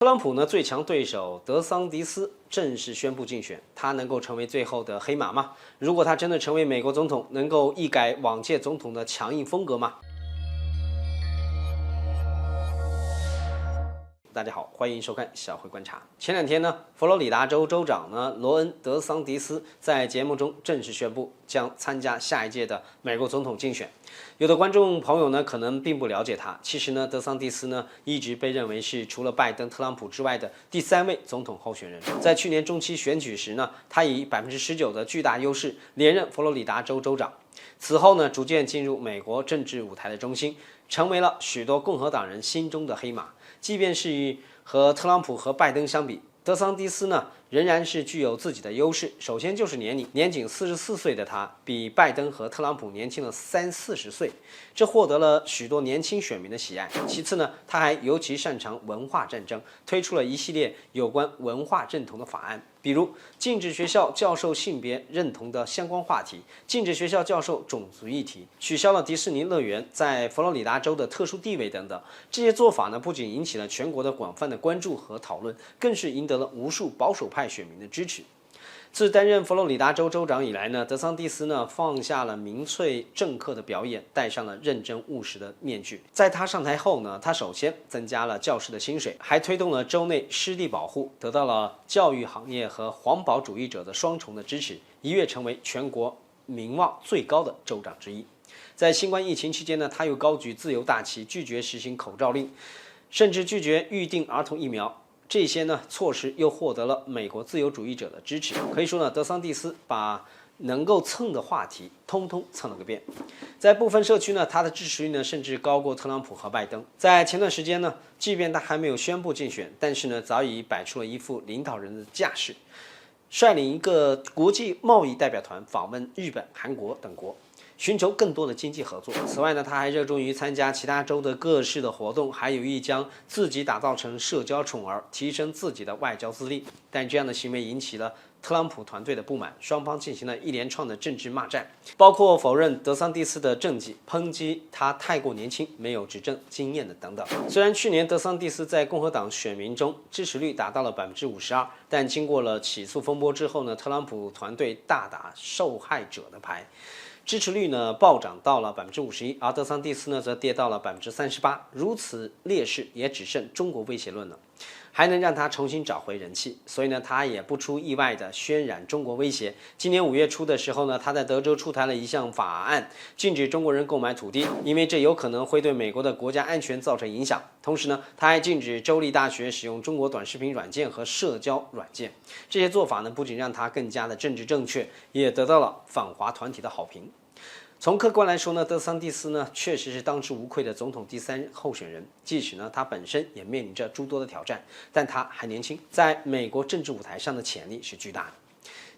特朗普呢最强对手德桑迪斯正式宣布竞选，他能够成为最后的黑马吗？如果他真的成为美国总统，能够一改往届总统的强硬风格吗？大家好，欢迎收看小慧观察。前两天呢，佛罗里达州州长罗恩·德桑迪斯在节目中正式宣布将参加下一届的美国总统竞选。有的观众朋友呢可能并不了解他，其实呢，德桑迪斯一直被认为是除了拜登、特朗普之外的第3位总统候选人。在去年中期选举时呢，他以19%的巨大优势连任佛罗里达州州长。此后呢，逐渐进入美国政治舞台的中心，成为了许多共和党人心中的黑马。即便是和特朗普和拜登相比，德桑蒂斯仍然是具有自己的优势。首先就是年龄，年仅44岁的他，比拜登和特朗普年轻了30-40岁，这获得了许多年轻选民的喜爱。其次呢，他还尤其擅长文化战争，推出了一系列有关文化认同的法案，比如禁止学校教授性别认同的相关话题，禁止学校教授种族议题，取消了迪士尼乐园在佛罗里达州的特殊地位等等。这些做法不仅引起了全国的广泛的关注和讨论，更是赢得了无数保守派选民的支持。自担任佛罗里达州州长以来德桑蒂斯放下了民粹政客的表演，戴上了认真务实的面具。在他上台后他首先增加了教师的薪水，还推动了州内湿地保护，得到了教育行业和环保主义者的双重的支持，一跃成为全国名望最高的州长之一。在新冠疫情期间他又高举自由大旗，拒绝实行口罩令，甚至拒绝预定儿童疫苗。这些措施又获得了美国自由主义者的支持。可以说德桑蒂斯把能够蹭的话题通通蹭了个遍。在部分社区他的支持率甚至高过特朗普和拜登。在前段时间即便他还没有宣布竞选，但是早已摆出了一副领导人的架势，率领一个国际贸易代表团访问日本、韩国等国，寻求更多的经济合作。此外他还热衷于参加其他州的各式的活动，还有意将自己打造成社交宠儿，提升自己的外交资历。但这样的行为引起了特朗普团队的不满，双方进行了一连串的政治骂战，包括否认德桑蒂斯的政绩，抨击他太过年轻，没有执政经验的等等。虽然去年德桑蒂斯在共和党选民中支持率达到了52%，但经过了起诉风波之后特朗普团队大打受害者的牌，支持率暴涨到了51%，而德桑蒂斯则跌到了38%。如此劣势也只剩中国威胁论了，还能让他重新找回人气。所以他也不出意外的渲染中国威胁。今年5月初的时候他在德州出台了一项法案，禁止中国人购买土地，因为这有可能会对美国的国家安全造成影响。同时他还禁止州立大学使用中国短视频软件和社交软件。这些做法不仅让他更加的政治正确，也得到了反华团体的好评。从客观来说德桑蒂斯确实是当之无愧的总统第3候选人，即使他本身也面临着诸多的挑战，但他还年轻，在美国政治舞台上的潜力是巨大的。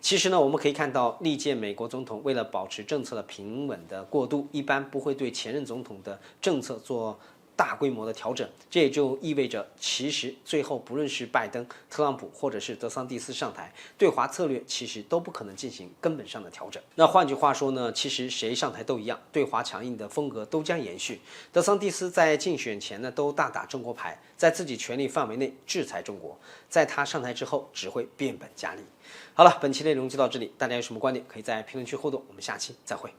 其实我们可以看到，历届美国总统为了保持政策的平稳的过渡，一般不会对前任总统的政策做大规模的调整。这也就意味着，其实最后不论是拜登、特朗普或者是德桑蒂斯上台，对华策略其实都不可能进行根本上的调整。那换句话说其实谁上台都一样，对华强硬的风格都将延续。德桑蒂斯在竞选前都大打中国牌，在自己权力范围内制裁中国，在他上台之后只会变本加厉。好了，本期内容就到这里，大家有什么观点可以在评论区互动，我们下期再会。